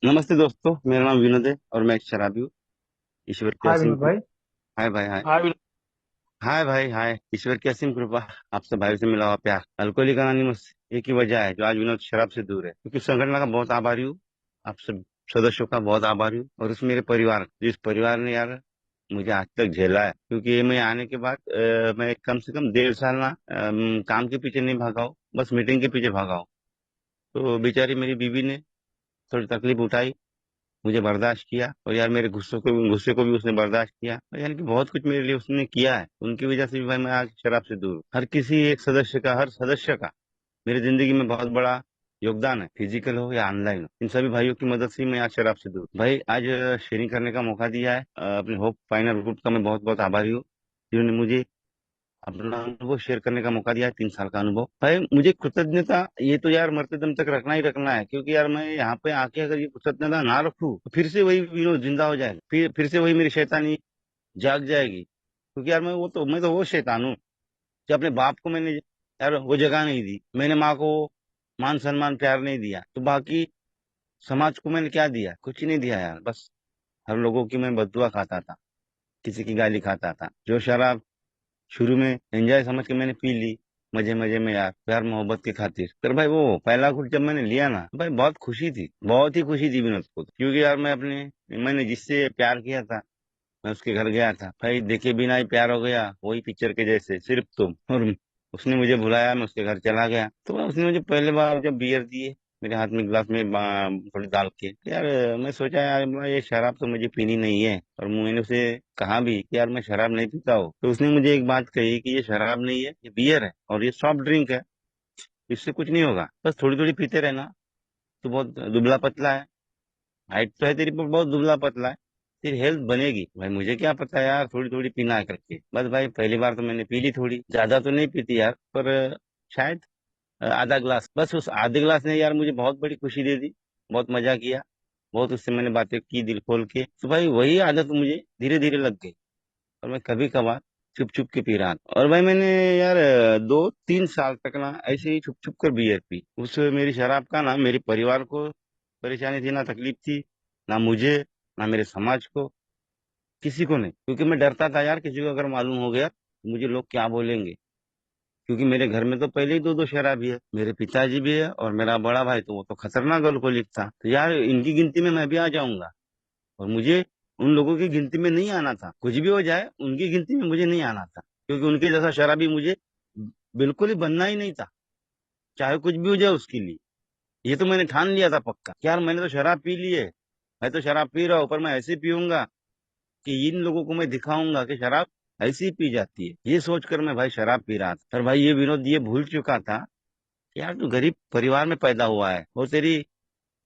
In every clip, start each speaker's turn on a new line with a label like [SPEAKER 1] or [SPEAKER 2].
[SPEAKER 1] नमस्ते दोस्तों, मेरा नाम विनोद है और मैं एक शराबी हूँ। ईश्वर की
[SPEAKER 2] हाय
[SPEAKER 1] असीम
[SPEAKER 2] विनोद
[SPEAKER 1] कृपा।
[SPEAKER 2] भाई।
[SPEAKER 1] हाय भाई, हाय।
[SPEAKER 2] हाय विनोद।
[SPEAKER 1] हाय भाई, हाय। ईश्वर की असीम कृपा। आपसे भाई से मिला हुआ प्यार, अल्कोहलिक अनोनिमस एक ही वजह है जो आज विनोद शराब से दूर है, क्योंकि संगठन का बहुत आभारी हूँ। आप सब सदस्यों का बहुत आभारी हूँ, और उस मेरे परिवार, जिस परिवार ने यार मुझे आज तक झेला है, क्योंकि मैं आने के बाद मैं कम से कम 1.5 साल ना काम के पीछे नहीं भागा हूँ, बस मीटिंग के पीछे भागा हूँ। तो बेचारी मेरी बीवी ने थोड़ी तकलीफ उठाई, मुझे बर्दाश्त किया, और यार मेरे गुस्से को भी उसने बर्दाश्त किया, और यानी कि बहुत कुछ मेरे लिए उसने किया है। उनकी वजह से भी भाई मैं आज शराब से दूर हूँ। हर किसी एक सदस्य का, हर सदस्य का मेरी जिंदगी में बहुत बड़ा योगदान है, फिजिकल हो या ऑनलाइन हो। इन सभी भाइयों की मदद से ही मैं आज शराब से दूर हूँ। भाई आज शेयरिंग करने का मौका दिया है, अपने होप फाइनल ग्रुप का मैं बहुत बहुत आभारी हूँ, जिन्होंने मुझे अपना अनुभव शेयर करने का मौका दिया है। 3 साल का अनुभव भाई, मुझे कृतज्ञता ये तो यार मरते दम तक रखना ही रखना है, क्योंकि यार मैं यहाँ पे आके अगर ये कृतज्ञता ना रखूँ तो फिर से वही विनोद जिंदा हो जाएगा, फिर से वही मेरी शैतानी जाग जाएगी। क्योंकि यार मैं तो वो शैतान हूँ जो अपने बाप को मैंने यार वो जगह नहीं दी, मैंने माँ को मान सम्मान प्यार नहीं दिया, तो बाकी समाज को मैंने क्या दिया? कुछ नहीं दिया यार। बस हर लोगों की मैं बददुआ खाता था, किसी की गाली खाता था। जो शराब शुरू में एंजॉय समझ के मैंने पी ली, मजे मजे में यार, प्यार मोहब्बत की खातिर, फिर भाई वो पहला घूंट जब मैंने लिया ना, भाई बहुत खुशी थी, बहुत ही खुशी थी विनोद को, क्योंकि यार मैंने जिससे प्यार किया था, मैं उसके घर गया था भाई, देखे बिना ही प्यार हो गया, वही पिक्चर के जैसे, सिर्फ तुम और उसने मुझे बुलाया, मैं उसके घर चला गया, तो उसने मुझे पहले बार जब बियर दिए मेरे हाथ में गिलास में थोड़ी डाल के, तो यार मैं सोचा यार ये शराब तो मुझे पीनी नहीं है, और मैंने उसे कहा भी कि यार मैं शराब नहीं पीता हूँ, तो उसने मुझे एक बात कही कि ये शराब नहीं है, ये बियर है, और ये सॉफ्ट ड्रिंक है, इससे कुछ नहीं होगा, बस थोड़ी थोड़ी पीते रहना। तो बहुत दुबला पतला है, हाइट तो है तेरी पर बहुत दुबला पतला है, तेरी हेल्थ बनेगी। भाई मुझे क्या पता यार, थोड़ी थोड़ी पीना है करके, बस भाई पहली बार तो मैंने पी ली, थोड़ी ज्यादा तो नहीं पीती यार, पर शायद आधा ग्लास, बस उस आधे ग्लास ने यार मुझे बहुत बड़ी खुशी दे दी, बहुत मजा किया, बहुत उससे मैंने बातें की दिल खोल के, तो भाई वही आदत मुझे धीरे धीरे लग गई, और मैं कभी कभार छुप छुप के पी रहा था। और भाई मैंने यार 2-3 साल तक ना ऐसे ही छुप छुप कर बियर पी। उस मेरी शराब का ना मेरे परिवार को परेशानी थी, ना तकलीफ थी, ना मुझे, ना मेरे समाज को, किसी को नहीं, क्योंकि मैं डरता था यार किसी को अगर मालूम हो गया तो मुझे लोग क्या बोलेंगे, क्योंकि मेरे घर में तो पहले ही दो दो शराबी है, मेरे पिताजी भी है और मेरा बड़ा भाई, तो वो तो खतरनाक अल्कोहलिक था, तो यार इनकी गिनती में मैं भी आ जाऊंगा, और मुझे उन लोगों की गिनती में नहीं आना था, कुछ भी हो जाए उनकी गिनती में मुझे नहीं आना था, क्योंकि उनके जैसा शराबी मुझे बिल्कुल ही बनना ही नहीं था, चाहे कुछ भी हो जाए उसके लिए। ये तो मैंने ठान लिया था पक्का कि यार मैंने तो शराब पी ली है, मैं तो शराब पी रहा हूँ, पर मैं ऐसे पीऊंगा कि इन लोगों को मैं दिखाऊंगा कि शराब ऐसी ही पी जाती है। ये सोचकर मैं भाई शराब पी रहा था, पर भाई ये विनोद ये भूल चुका था कि यार तू गरीब परिवार में पैदा हुआ है, और तेरी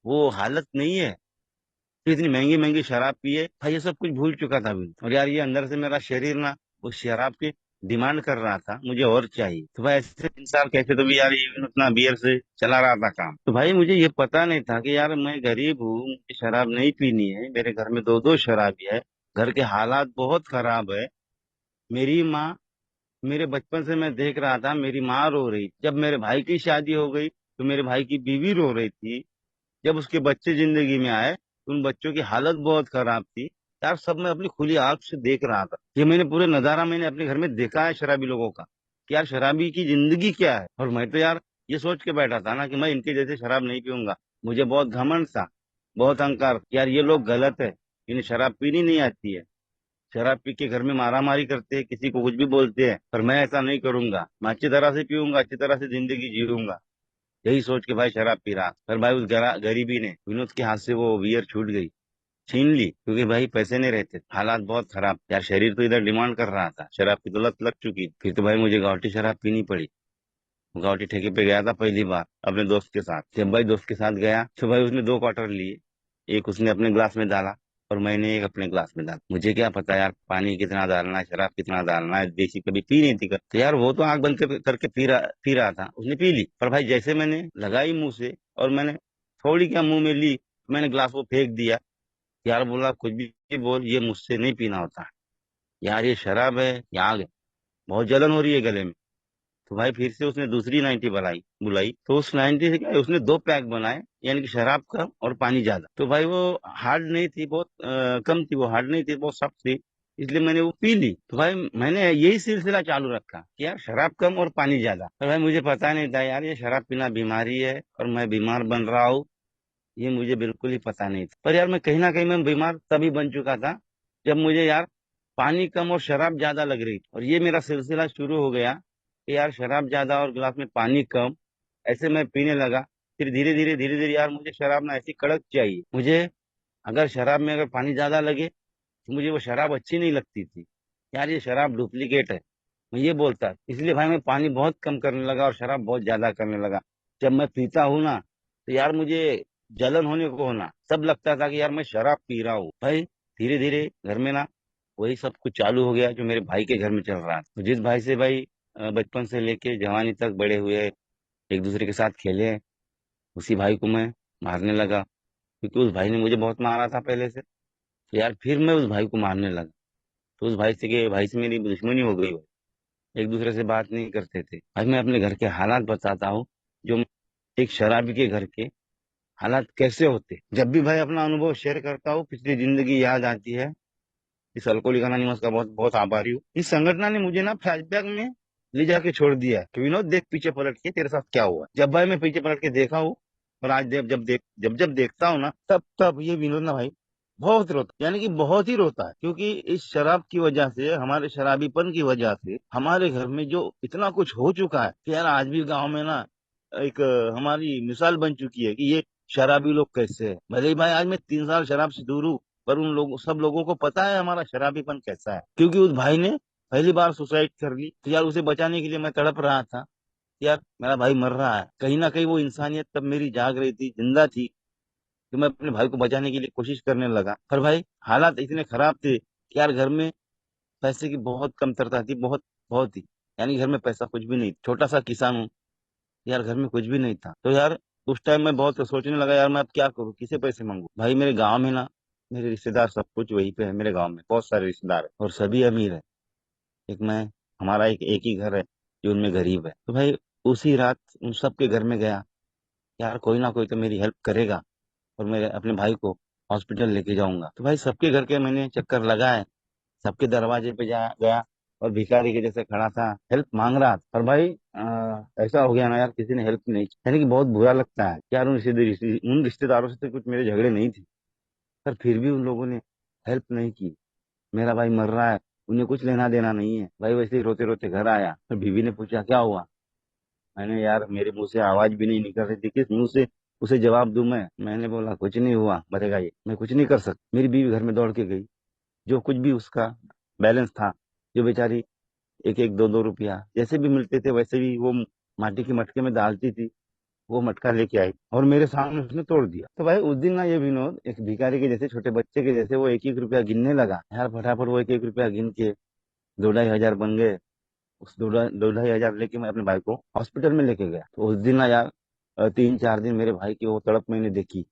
[SPEAKER 1] वो हालत नहीं है, तो इतनी महंगी महंगी शराब पिए भाई, ये सब कुछ भूल चुका था अभी। और यार ये अंदर से मेरा शरीर ना उस शराब की डिमांड कर रहा था, मुझे और चाहिए, तो भाई ऐसे 3 साल कैसे तो भी यार ये उतना बियर से चला रहा था काम। तो भाई मुझे ये पता नहीं था कि यार मैं गरीब हूँ, मुझे शराब नहीं पीनी है, मेरे घर में दो दो शराबी है, घर के हालात बहुत खराब है। मेरी माँ, मेरे बचपन से मैं देख रहा था मेरी माँ रो रही, जब मेरे भाई की शादी हो गई तो मेरे भाई की बीवी रो रही थी, जब उसके बच्चे जिंदगी में आए तो उन बच्चों की हालत बहुत खराब थी। यार सब मैं अपनी खुली आंख से देख रहा था, ये मैंने पूरे नजारा मैंने अपने घर में देखा है शराबी लोगों का, कि यार शराबी की जिंदगी क्या है। और मैं तो यार ये सोच के बैठा था ना कि मैं इनके जैसे शराब नहीं पीऊंगा, मुझे बहुत घमंड था, बहुत अहंकार, यार ये लोग गलत है, इन्हें शराब पीनी नहीं आती है, शराब पी के घर में मारा मारी करते हैं, किसी को कुछ भी बोलते हैं, पर मैं ऐसा नहीं करूंगा, मैं अच्छी तरह से पीऊंगा, अच्छी तरह से जिंदगी जीऊंगा। यही सोच के भाई शराब पी रहा, पर भाई उस गरीबी ने विनोद के हाथ से वो बियर छूट गई, छीन ली, क्योंकि भाई पैसे नहीं रहते, हालात बहुत खराब, यार शरीर तो इधर डिमांड कर रहा था, शराब की तो लत लग चुकी थी। फिर तो भाई मुझे गावठी शराब पीनी पड़ी। गावठी ठेके पे गया था पहली बार अपने दोस्त के साथ, जब भाई दोस्त के साथ गया तो भाई उसने 2 क्वार्टर लिए, एक उसने अपने ग्लास में डाला और मैंने एक अपने ग्लास में डाला। मुझे क्या पता यार पानी कितना डालना है, शराब कितना डालना है, देसी कभी पी नहीं थी, तो यार वो तो आंख बंद करके पी रहा था, उसने पी ली, पर भाई जैसे मैंने लगाई मुंह से और मैंने थोड़ी क्या मुंह में ली, मैंने ग्लास को फेंक दिया। यार बोला कुछ भी बोल, ये मुझसे नहीं पीना होता, यार ये शराब है, ये आग है, बहुत जलन हो रही है गले में। तो भाई फिर से उसने दूसरी 90 बुलाई बुलाई तो उस 90 से क्या है, उसने 2 पैक बनाए, यानी कि शराब कम और पानी ज्यादा। तो भाई वो हार्ड नहीं थी, बहुत कम थी, वो हार्ड नहीं थी, बहुत सख्त थी, इसलिए मैंने वो पी ली। तो भाई मैंने यही सिलसिला चालू रखा कि यार शराब कम और पानी ज्यादा। पर भाई मुझे पता नहीं था यार ये शराब पीना बीमारी है और मैं बीमार बन रहा हूँ, ये मुझे बिल्कुल ही पता नहीं था। पर यार मैं कहीं ना कहीं मैं बीमार तभी बन चुका था जब मुझे यार पानी कम और शराब ज्यादा लग रही थी, और ये मेरा सिलसिला शुरू हो गया कि यार शराब ज्यादा और गिलास में पानी कम, ऐसे मैं पीने लगा। फिर धीरे धीरे यार मुझे शराब ना ऐसी कड़क चाहिए, मुझे अगर शराब में अगर पानी ज्यादा लगे तो मुझे वो शराब अच्छी नहीं लगती थी, यार ये शराब डुप्लीकेट है, मैं ये बोलता। इसलिए भाई मैं पानी बहुत कम करने लगा और शराब बहुत ज्यादा करने लगा। जब मैं पीता हूँ ना तो यार मुझे जलन होने को होना सब लगता था कि यार मैं शराब पी रहा हूँ। भाई धीरे धीरे घर में ना वही सब कुछ चालू हो गया जो मेरे भाई के घर में चल रहा था। तो जिस भाई से भाई बचपन से लेके जवानी तक बड़े हुए, एक दूसरे के साथ खेले, उसी भाई को मैं मारने लगा, क्योंकि उस भाई ने मुझे बहुत मारा था पहले से। तो यार फिर मैं उस भाई को मारने लगा। तो उस भाई से मेरी दुश्मनी हो गई, एक दूसरे से बात नहीं करते थे। आज मैं अपने घर के हालात बताता हूँ, जो एक शराबी के घर के हालात कैसे होते। जब भी भाई अपना अनुभव शेयर करता हूँ पिछली जिंदगी याद आती है। इस अल्कोहलिक अनोनिमस का बहुत बहुत आभारी हूँ। इस संगठन ने मुझे ना फ्लैशबैक में ले जाके छोड़ दिया है कि विनोद देख पीछे पलट के तेरे साथ क्या हुआ। जब भाई मैं पीछे पलट के देखा हूँ और आज जब देखता हूँ ना, तब तब ये विनोद ना भाई बहुत रोता, यानी कि बहुत ही रोता है, क्योंकि इस शराब की वजह से, हमारे शराबीपन की वजह से हमारे घर में जो इतना कुछ हो चुका है कि यार आज भी गांव में ना एक हमारी मिसाल बन चुकी है कि ये शराबी लोग कैसे है। भले ही भाई आज मैं 3 साल शराब से दूर हूँ, पर उन लोगों सब लोगों को पता है हमारा शराबीपन कैसा है, क्योंकि उस भाई ने पहली बार सुसाइड कर ली। तो यार उसे बचाने के लिए मैं तड़प रहा था, यार मेरा भाई मर रहा है। कहीं ना कहीं वो इंसानियत तब मेरी जाग रही थी, जिंदा थी, कि मैं अपने भाई को बचाने के लिए कोशिश करने लगा। पर भाई हालात इतने खराब थे कि यार घर में पैसे की बहुत कमतरता थी, बहुत बहुत ही, यानी घर में पैसा कुछ भी नहीं, छोटा सा किसान हूँ, यार घर में कुछ भी नहीं था। तो यार उस टाइम मैं बहुत सोचने लगा यार मैं अब क्या करूँ, किसे पैसे मांगू। भाई मेरे गांव में ना मेरे रिश्तेदार सब कुछ वहीं पे है, मेरे गांव में बहुत सारे रिश्तेदार है और सभी अमीर है। एक मैं, हमारा एक ही घर है जो उनमें गरीब है। तो भाई उसी रात उन सबके घर में गया, यार कोई ना कोई तो मेरी हेल्प करेगा और मैं अपने भाई को हॉस्पिटल लेके जाऊंगा। तो भाई सबके घर के मैंने चक्कर लगाए, सबके दरवाजे पे जा गया और भिखारी के जैसे खड़ा था, हेल्प मांग रहा था। पर भाई ऐसा हो गया ना यार, किसी ने हेल्प नहीं की, यानी कि बहुत बुरा लगता है यार। उन रिश्तेदारों से तो कुछ मेरे झगड़े नहीं थे, पर फिर भी उन लोगों ने हेल्प नहीं की। मेरा भाई मर रहा है, उन्हें कुछ लेना देना नहीं है। भाई वैसे ही रोते रोते घर आया, तो बीवी ने पूछा क्या हुआ। मैंने यार मेरे मुंह से आवाज भी नहीं निकल रही थी, किस मुंह से उसे जवाब दूं मैंने बोला कुछ नहीं हुआ, मरेगा ये, मैं कुछ नहीं कर सकता। मेरी बीवी घर में दौड़ के गई, जो कुछ भी उसका बैलेंस था, जो बेचारी एक एक दो दो रुपया जैसे भी मिलते थे वैसे भी वो माटी के मटके में डालती थी, वो मटका लेके आई और मेरे सामने उसने तोड़ दिया। तो भाई उस दिन ना ये विनोद एक भिखारी के जैसे, छोटे बच्चे के जैसे वो एक एक रुपया गिनने लगा। यार फटाफट वो एक एक रुपया गिन के 2-2.5 हजार बन गए। उस 2-2.5 हजार लेके मैं अपने भाई को हॉस्पिटल में लेके गया। तो उस दिन ना यार 3-4 दिन मेरे भाई की वो तड़प मैंने देखी,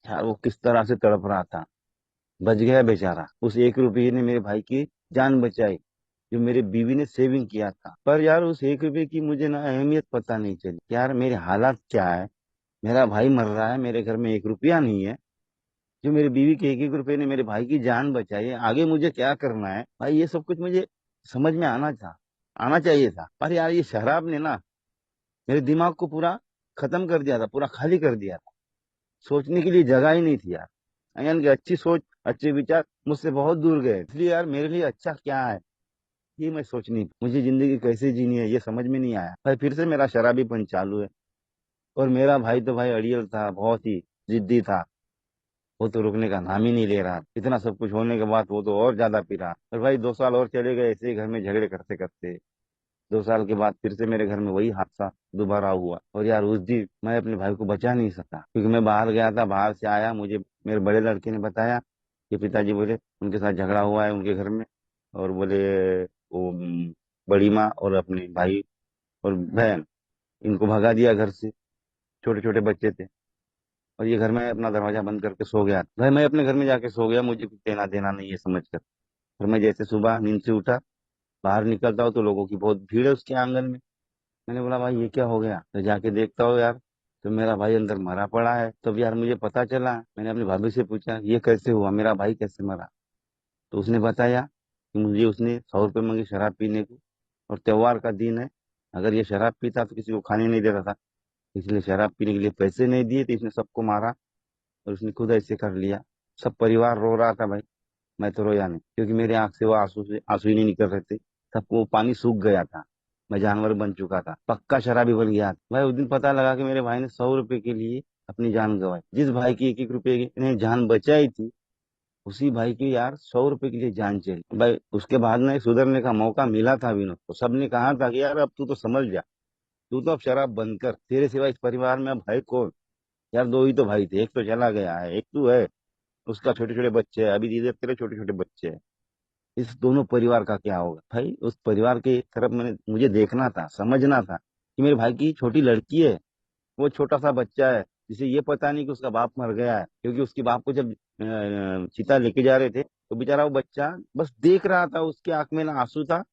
[SPEAKER 1] यार वो किस तरह से तड़प रहा था। बच गया बेचारा, उस 1 रुपये ने मेरे भाई की जान बचाई, जो मेरे बीवी ने सेविंग किया था। पर यार उस 1 रुपये की मुझे ना अहमियत पता नहीं चली, यार मेरे हालात क्या है। मेरा भाई मर रहा है, मेरे घर में 1 रुपया नहीं है, जो मेरी बीवी के एक एक रुपये ने मेरे भाई की जान बचाई है। आगे मुझे क्या करना है भाई, ये सब कुछ मुझे समझ में आना चाहिए था। पर यार ये शराब ने ना मेरे दिमाग को पूरा खत्म कर दिया था, पूरा खाली कर दिया था। सोचने के लिए जगह ही नहीं थी यार, यानी कि अच्छी सोच, अच्छे विचार मुझसे बहुत दूर गए। इसलिए यार मेरे लिए अच्छा क्या है ये मैं सोच नहीं, मुझे जिंदगी कैसे जीनी है ये समझ में नहीं आया। भाई फिर से मेरा शराबीपन चालू है। और मेरा भाई तो भाई अड़ियल था, बहुत ही जिद्दी था, वो तो रुकने का नाम ही नहीं ले रहा। इतना सब कुछ होने के बाद वो तो और ज्यादा पी रहा। और भाई 2 साल और चले गए ऐसे ही घर में झगड़े करते करते। 2 साल के बाद फिर से मेरे घर में वही हादसा दोबारा हुआ। और यार उस दिन मैं अपने भाई को बचा नहीं सका, क्योंकि मैं बाहर गया था, बाहर से आया, मुझे मेरे बड़े लड़के ने बताया कि पिताजी बोले उनके साथ झगड़ा हुआ है उनके घर में। और बोले वो बड़ी माँ और अपने भाई और बहन, इनको भगा दिया घर से, छोटे छोटे बच्चे थे। और ये घर में अपना दरवाजा बंद करके सो गया। भाई मैं अपने घर में जाके सो गया, मुझे कुछ देना देना नहीं है समझ कर। और मैं जैसे सुबह नींद से उठा, बाहर निकलता हूँ तो लोगों की बहुत भीड़ है उसके आंगन में। मैंने बोला भाई ये क्या हो गया, तो जाके देखता हो यार, तो मेरा भाई अंदर मरा पड़ा है। तब यार मुझे पता चला, मैंने अपनी भाभी से पूछा ये कैसे हुआ, मेरा भाई कैसे मरा। तो उसने बताया कि मुझे उसने 100 रुपये मांगे शराब पीने को, और त्योहार का दिन है, अगर ये शराब पीता तो किसी को खाने नहीं देता था, इसलिए शराब पीने के लिए पैसे नहीं दिए तो इसने सबको मारा, और उसने खुद ऐसे कर लिया। सब परिवार रो रहा था भाई, मैं तो रोया नहीं, क्योंकि मेरे आंख से वो आंसू से आंसू ही नहीं निकल रहे थे। सबको वो पानी सूख गया था, मैं जानवर बन चुका था, पक्का शराबी बन गया था। भाई उस दिन पता लगा कि मेरे भाई ने 100 रुपए के लिए अपनी जान गंवाई। जिस भाई की 1-1 रुपए की ने जान बचाई थी, उसी भाई की यार 100 रुपए के लिए जान चली। भाई उसके बाद में सुधरने का मौका मिला था विनोद को, सबने कहा था कि यार अब तू तो समझ जा, तू तो अब शराब बंद कर, तेरे सिवा इस परिवार में अब है कौन। यार दो ही तो भाई थे, एक तो चला गया है, एक तू है, उसका छोटे छोटे बच्चे हैं, अभी धीरे तेरे छोटे छोटे बच्चे हैं, इस दोनों परिवार का क्या होगा। भाई उस परिवार की तरफ मुझे देखना था, समझना था कि मेरे भाई की छोटी लड़की है, वो छोटा सा बच्चा है, जिसे ये पता नहीं कि उसका बाप मर गया है, क्योंकि उसके बाप को जब चिता लेके जा रहे थे तो बेचारा वो बच्चा बस देख रहा था, उसकी आंख में ना आंसू था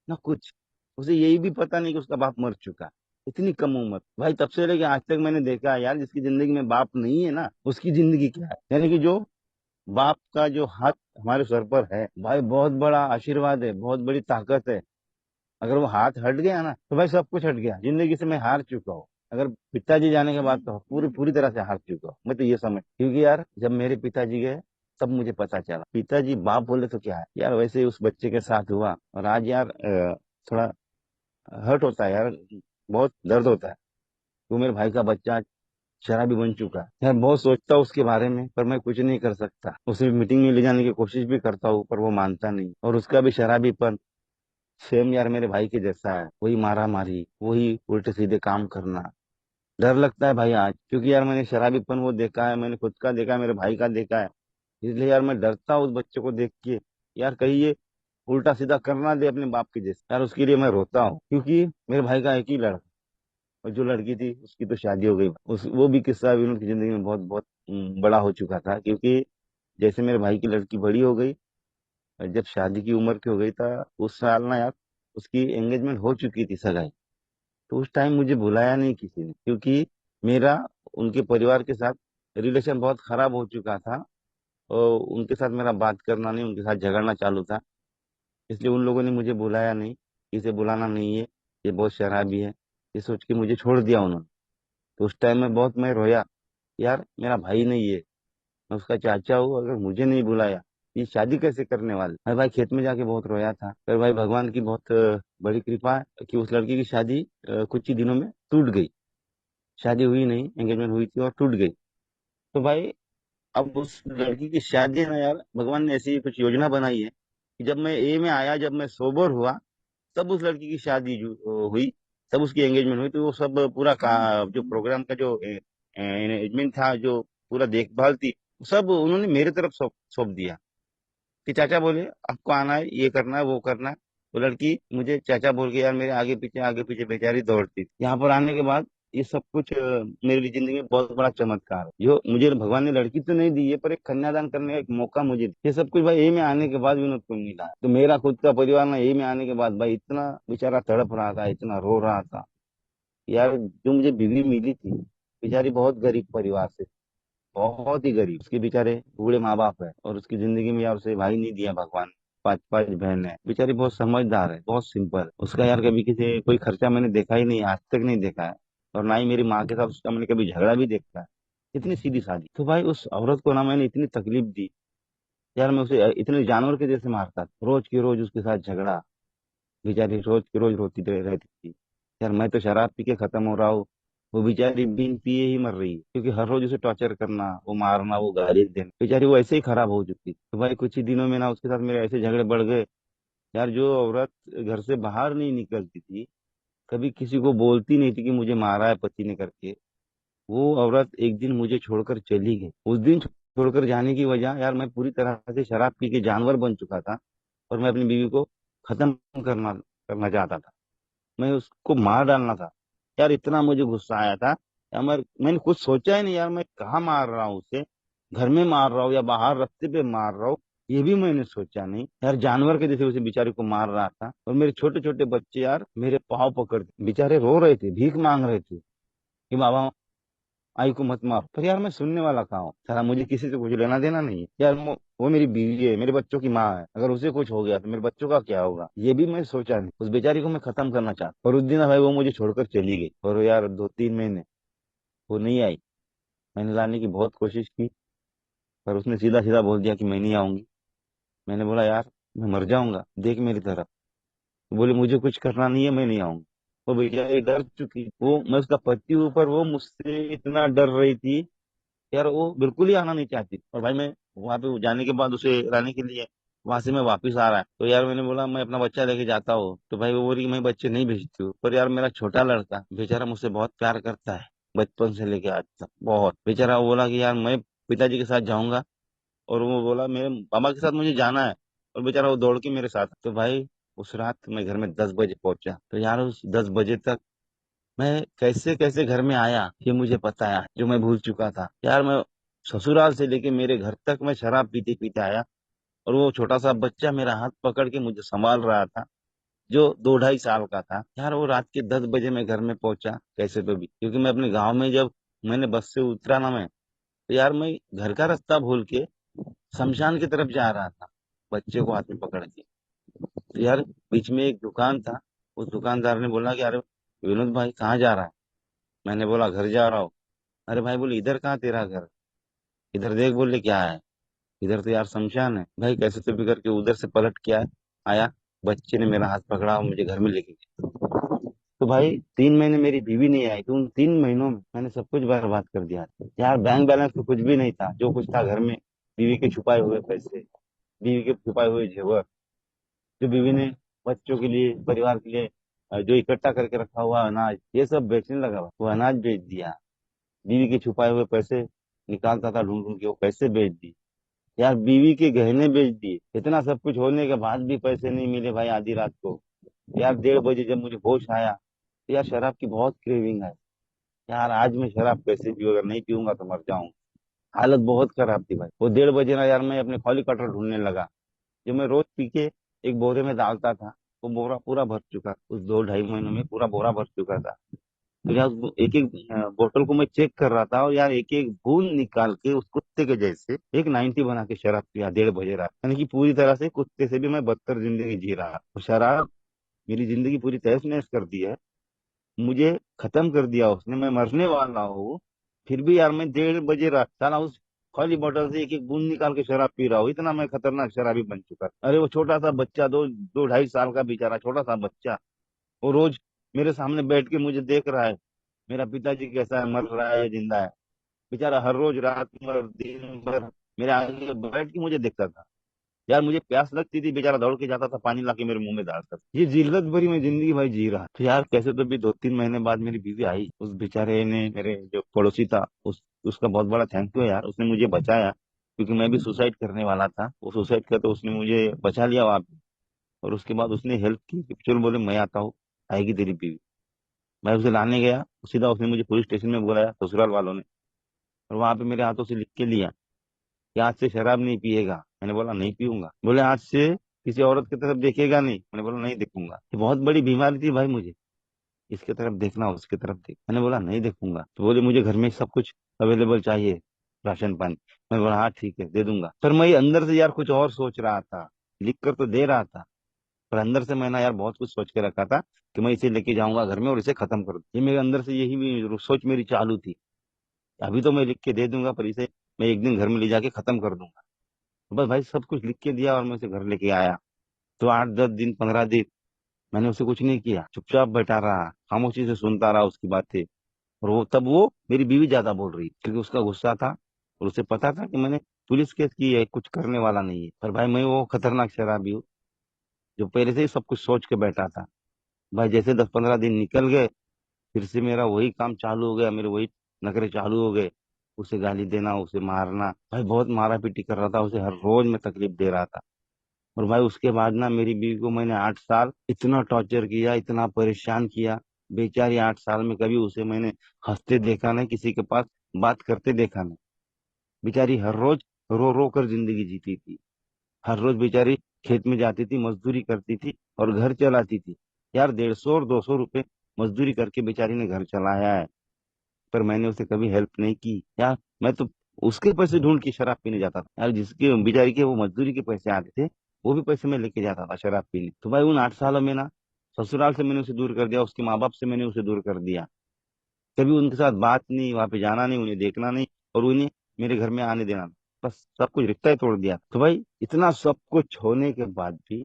[SPEAKER 1] ना कुछ, उसे यही भी पता नहीं कि उसका बाप मर चुका। इतनी कम उम्र भाई, तब से लेके आज तक मैंने देखा है यार, जिसकी जिंदगी में बाप नहीं है ना, उसकी जिंदगी क्या है। यानी कि जो बाप का जो हाथ हमारे सर पर है भाई, बहुत बड़ा आशीर्वाद है, बहुत बड़ी ताकत है। अगर वो हाथ हट गया ना तो भाई सब कुछ हट गया, जिंदगी से मैं हार चुका हूँ। अगर पिताजी जाने के बाद तो पूरी पूरी तरह से हार चुका हूँ मैं, तो ये समझ, क्योंकि यार जब मेरे पिताजी गए तब मुझे पता चला पिताजी बाप बोले तो क्या है यार, वैसे ही उस बच्चे के साथ हुआ। और आज यार थोड़ा हर्ट होता है यार, बहुत दर्द होता है। वो मेरे भाई का बच्चा शराबी बन चुका है यार, बहुत सोचता हूँ उसके बारे में, पर मैं कुछ नहीं कर सकता। उसे मीटिंग में ले जाने की कोशिश भी करता हूँ, पर वो मानता नहीं, और उसका भी शराबीपन सेम यार मेरे भाई के जैसा है, वही मारा मारी, वही उल्टे सीधे काम करना। डर लगता है भाई आज, क्योंकि यार मैंने शराबीपन वो देखा है, मैंने खुद का देखा है, मेरे भाई का देखा है, इसलिए यार मैं डरता हूँ उस बच्चे को देख के, यार कहीं ये उल्टा सीधा करना दे अपने बाप के जैसे। यार उसके लिए मैं रोता हूँ, क्योंकि मेरे भाई का एक ही लड़का, और जो लड़की थी उसकी तो शादी हो गई। उस वो भी किस्सा भी उनकी जिंदगी में बहुत बहुत बड़ा हो चुका था, क्योंकि जैसे मेरे भाई की लड़की बड़ी हो गई, और जब शादी की उम्र की हो गई था, उस साल ना यार उसकी एंगेजमेंट हो चुकी थी, सगाई। तो उस टाइम मुझे बुलाया नहीं किसी ने, क्योंकि मेरा उनके परिवार के साथ रिलेशन बहुत खराब हो चुका था, और उनके साथ मेरा बात करना नहीं, उनके साथ झगड़ना चालू था, इसलिए उन लोगों ने मुझे बुलाया नहीं, इसे बुलाना नहीं है, ये बहुत शराबी है, ये सोच के मुझे छोड़ दिया उन्होंने। तो उस टाइम में बहुत मैं रोया, यार मेरा भाई नहीं है, मैं उसका चाचा हूँ, अगर मुझे नहीं बुलाया ये शादी कैसे करने वाले। मैं भाई खेत में जाके बहुत रोया था, फिर भाई भगवान की बहुत बड़ी कृपा है कि उस लड़की की शादी कुछ ही दिनों में टूट गई। शादी हुई नहीं, एंगेजमेंट हुई थी और टूट गई। तो भाई अब उस लड़की की शादी है ना यार, भगवान ने ऐसी कुछ योजना बनाई है कि जब मैं ए में आया, जब मैं सोबर हुआ, तब उस लड़की की शादी जो हुई, तब उसकी एंगेजमेंट हुई। तो वो सब पूरा जो प्रोग्राम का जो एंगेजमेंट था, जो पूरा देखभाल थी, सब उन्होंने मेरे तरफ सौंप सौंप दिया कि चाचा बोले आपको आना है, ये करना है, वो करना है। वो लड़की मुझे चाचा बोल के यार मेरे आगे पीछे बेचारी दौड़ती थी। यहाँ पर आने के बाद ये सब कुछ मेरी लिए जिंदगी में बहुत बड़ा चमत्कार है, जो मुझे भगवान ने लड़की तो नहीं दी है, पर एक कन्यादान करने का एक मौका मुझे दिया। ये सब कुछ भाई यही में आने के बाद विनोद को मिला है। तो मेरा खुद का परिवार ना यही में आने के बाद भाई इतना बेचारा तड़प रहा था, इतना रो रहा था यार। जो मुझे बीवी मिली थी, बेचारी बहुत गरीब परिवार से, बहुत ही गरीब, उसके बेचारे बूढ़े माँ बाप है, और उसकी जिंदगी में यार उसे भाई नहीं दिया भगवान। पांच पांच बहन है, बेचारी बहुत समझदार है, बहुत सिंपल है। उसका यार कभी किसी कोई खर्चा मैंने देखा ही नहीं, आज तक नहीं देखा है, और ना ही मेरी माँ के साथ उसका मैंने कभी झगड़ा भी देखा है। इतनी सीधी सादी। तो भाई उस औरत को ना मैंने इतनी तकलीफ दी यार, मैं उसे इतने जानवर के जैसे मारता था, रोज की रोज उसके साथ झगड़ा, बेचारी रोज की रोज रोती रहती थी। यार मैं तो शराब पी के खत्म हो रहा हूँ, वो बेचारी बिन पिए ही मर रही है, क्योंकि हर रोज उसे टॉर्चर करना, वो मारना, वो गाली देना, बेचारी वो ऐसे ही खराब हो चुकी। तो भाई कुछ ही दिनों में ना उसके साथ मेरे ऐसे झगड़े बढ़ गए यार। जो औरत घर से बाहर नहीं निकलती थी, कभी किसी को बोलती नहीं थी कि मुझे मारा है पति ने करके, वो औरत एक दिन मुझे छोड़कर चली गई। उस दिन छोड़कर जाने की वजह यार, मैं पूरी तरह से शराब पी के जानवर बन चुका था, और मैं अपनी बीवी को खत्म करना करना चाहता था, मैं उसको मार डालना था। यार इतना मुझे गुस्सा आया था यार, मैंने कुछ सोचा ही नहीं यार, मैं कहाँ मार रहा हूँ उसे, घर में मार रहा हूँ या बाहर रास्ते पे मार रहा हूँ, ये भी मैंने सोचा नहीं यार, जानवर के जैसे उसे बेचारे को मार रहा था, और मेरे छोटे छोटे बच्चे यार मेरे पाँव पकड़ के बेचारे रो रहे थे, भीख मांग रहे थे कि बाबा आई को मत मार। पर यार मैं सुनने वाला कहाँ हूँ, सारा मुझे किसी से कुछ लेना देना नहीं है यार। वो मेरी बीवी है, मेरे बच्चों की माँ है, अगर उसे कुछ हो गया तो मेरे बच्चों का क्या होगा, ये भी मैं सोचा नहीं। उस बेचारी को मैं खत्म करना चाहता, और उस दिन भाई वो मुझे छोड़कर चली गई, और यार 2-3 महीने वो नहीं आई। मैंने लाने की बहुत कोशिश की, पर उसने सीधा सीधा बोल दिया कि मैं नहीं आऊंगी। मैंने बोला यार मैं मर जाऊंगा, देख मेरी तरफ। बोले मुझे कुछ करना नहीं है, मैं नहीं आऊंगी। वो बेचारी डर चुकी, वो मैं उसका पति हूँ, पर वो मुझसे इतना डर रही थी यार, वो बिल्कुल ही आना नहीं चाहती। और भाई मैं वहां पे जाने के बाद उसे लाने के लिए वहां से मैं वापस आ रहा है, तो यार मैंने बोला मैं अपना बच्चा लेके जाता हूँ, तो भाई वो बोली मैं बच्चे नहीं भेजती हूँ। पर यार मेरा छोटा लड़का बेचारा मुझसे बहुत प्यार करता है, बचपन से लेके आज तक बहुत। बेचारा वो बोला कि यार मैं पिताजी के साथ जाऊंगा, और वो बोला मेरे पापा के साथ मुझे जाना है, और बेचारा वो दौड़ के मेरे साथ। तो भाई उस रात मैं घर में 10 बजे पहुंचा, तो यार उस 10 बजे तक मैं कैसे कैसे घर में आया ये मुझे पता है, जो मैं भूल चुका था यार। मैं ससुराल से लेके मेरे घर तक मैं शराब पीते पीते आया, और वो छोटा सा बच्चा मेरा हाथ पकड़ के मुझे संभाल रहा था, जो 2-2.5 साल का था यार। वो रात के 10 बजे मैं घर में पहुंचा कैसे तो भी, क्योंकि मैं अपने गाँव में जब मैंने बस से उतरा ना मैं, तो यार मैं घर का रास्ता भूल के शमशान की तरफ जा रहा था, बच्चे को हाथ में पकड़ के। तो यार बीच में एक दुकान था, उस दुकानदार ने बोला कि अरे विनोद भाई कहाँ जा रहा है। मैंने बोला घर जा रहा हूँ। अरे भाई बोले इधर कहाँ तेरा घर, इधर देख। बोले क्या है, इधर तो यार शमशान है। भाई कैसे तो भी करके उधर से पलट के आया, बच्चे ने मेरा हाथ पकड़ा और मुझे घर में लेके गया। तो भाई 3 महीने मेरी बीवी नहीं आई, तो उन 3 महीनों में मैंने सब कुछ बर्बाद कर दिया यार। बैंक बैलेंस तो कुछ भी नहीं था, जो कुछ था घर में बीवी के छुपाए हुए पैसे, बीवी के छुपाए हुए जेवर, जो बीवी ने बच्चों के लिए परिवार के लिए जो इकट्ठा करके रखा हुआ अनाज, ये सब बेचने लगा। वो अनाज बेच दिया, बीवी के छुपाए हुए पैसे निकालता था ढूंढ ढूंढ के, वो पैसे बेच दिए यार, बीवी के गहने बेच दिए। इतना सब कुछ होने के बाद भी पैसे नहीं मिले भाई। आधी रात को यार 1:30 बजे जब मुझे होश आया, तो यार शराब की बहुत क्रेविंग है यार। आज मैं शराब कैसे पीऊँ, अगर नहीं पीऊंगा तो मर जाऊंगा। हालत बहुत खराब थी भाई। वो 1:30 बजे ना यार मैं अपने खौली कटर ढूंढने लगा, जो मैं रोज पी के एक बोरे में डालता था। वो बोरा पूरा भर चुका, उस 2-2.5 महीनों में पूरा बोरा भर चुका था। तो यार एक एक बोतल को मैं चेक कर रहा था, और यार एक एक बूंद निकाल के उस कुत्ते के जैसे एक 90 बना के शराब पिया 1:30 बजे रात। यानी कि पूरी तरह से कुत्ते से भी मैं बदतर जिंदगी जी रहा। तो शराब मेरी जिंदगी पूरी तहस नहस कर दी है, मुझे खत्म कर दिया उसने। मैं मरने वाला हूँ, फिर भी यार मैं 1:30 बजे रात साला उस खाली बोतल से एक एक बूंद निकाल के शराब पी रहा हूँ। इतना मैं खतरनाक शराबी बन चुका। अरे वो छोटा सा बच्चा, 2-2.5 साल का बेचारा छोटा सा बच्चा, वो रोज मेरे सामने बैठ के मुझे देख रहा है, मेरा पिताजी कैसा है, मर रहा है या जिंदा है। बेचारा हर रोज रात भर दिन भर मेरे आगे बैठ के मुझे देखता था यार। मुझे प्यास लगती थी, बेचारा दौड़ के जाता था, पानी ला के मेरे मुंह में डालता था। ये जिल्लत भरी मैं जिंदगी भाई जी रहा। तो यार कैसे तो भी 2-3 महीने बाद मेरी बीवी आई। उस बेचारे ने, मेरे जो पड़ोसी था, उसका बहुत बड़ा थैंक यू यार, उसने मुझे बचाया, क्योंकि मैं भी सुसाइड करने वाला था। वो सुसाइड किया तो उसने मुझे बचा लिया वहां पे। और उसके बाद उसने हेल्प की कि चलो, बोले मैं आता हूँ, आएगी तेरी बीवी। मैं उसे लाने गया, सीधा उसने मुझे पुलिस स्टेशन में बुलाया ससुराल वालों ने, और वहां पे मेरे हाथों से लिख के लिया कि आज से शराब नहीं पिएगा। मैंने बोला नहीं पीऊंगा। बोले आज से किसी औरत की तरफ देखेगा नहीं। मैंने बोला नहीं देखूंगा। ये बहुत बड़ी बीमारी थी भाई मुझे, इसके तरफ देखना उसके तरफ देख। मैंने बोला नहीं देखूंगा। तो बोले मुझे घर में सब कुछ अवेलेबल चाहिए, राशन पानी। मैं बोला हाँ ठीक है दे दूंगा। पर मैं अंदर से यार कुछ और सोच रहा था, लिख कर तो दे रहा था, पर अंदर से मैंने यार बहुत कुछ सोच के रखा था कि मैं इसे लेके जाऊंगा घर में और इसे खत्म कर दूं। ये मेरे अंदर से यही सोच मेरी चालू थी। अभी तो मैं लिख के दे दूंगा, पर इसे मैं एक दिन घर में ले जाके खत्म कर दूंगा। तो बस भाई सब कुछ लिख के दिया, और मैं उसे घर लेके आया। तो 8-10 दिन 15 दिन मैंने उसे कुछ नहीं किया, चुपचाप बैठा रहा, खामोशी से सुनता रहा उसकी बातें। और वो मेरी बीवी ज्यादा बोल रही, क्योंकि उसका गुस्सा था, और उसे पता था कि मैंने पुलिस केस की है, कुछ करने वाला नहीं है। पर भाई मैं वो खतरनाक शराबी हूँ, जो पहले से ही सब कुछ सोच के बैठा था। भाई जैसे 10-15 दिन निकल गए, फिर से मेरा वही काम चालू हो गया, मेरे वही नखरे चालू हो गए। उसे गाली देना, उसे मारना, भाई बहुत मारा पीटी कर रहा था उसे, हर रोज मैं तकलीफ दे रहा था। और भाई उसके बाद ना मेरी बीवी को मैंने 8 साल इतना टॉर्चर किया, इतना परेशान किया। बेचारी 8 साल में कभी उसे मैंने हंसते देखा नहीं, किसी के पास बात करते देखा नहीं। बेचारी हर रोज रो रो कर जिंदगी जीती थी, हर रोज बेचारी खेत में जाती थी, मजदूरी करती थी और घर चलाती थी। यार 150 और 200 रुपए मजदूरी करके बेचारी ने घर चलाया है, पर मैंने उसे कभी हेल्प नहीं की यार। मैं तो उसके पैसे ढूंढ के शराब पीने जाता था यार, जिसके बेचारी के वो मजदूरी के पैसे आते थे, वो भी पैसे मैं लेके जाता था शराब पीने। तो भाई उन 8 सालों में ना, ससुराल से मैंने उसे दूर कर दिया, उसके माँ बाप से मैंने उसे दूर कर दिया। कभी उनके साथ बात नहीं, वहां पे जाना नहीं, उन्हें देखना नहीं, और उन्हें मेरे घर में आने देना नहीं। बस सब कुछ रिश्ता ही तोड़ दिया। तो भाई इतना सब कुछ होने के बाद भी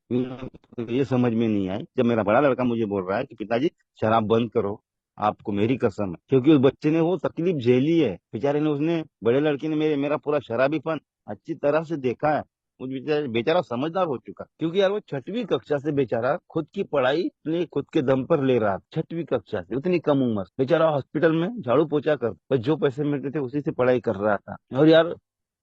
[SPEAKER 1] ये समझ में नहीं आई, जब मेरा बड़ा लड़का मुझे बोल रहा है कि पिताजी शराब बंद करो, आपको मेरी कसम है, क्योंकि उस बच्चे ने वो तकलीफ झेली है बेचारे ने, उसने बड़े लड़के ने मेरा पूरा शराबीपन अच्छी तरह से देखा है। वो बेचारा बेचारा समझदार हो चुका, क्योंकि यार वो 6वीं कक्षा से बेचारा खुद की पढ़ाई अपने खुद के दम पर ले रहा था। 6वीं कक्षा से, उतनी कम उम्र बेचारा हॉस्पिटल में झाड़ू पोछा कर, बस जो पैसे मिलते थे उसी से पढ़ाई कर रहा था। और यार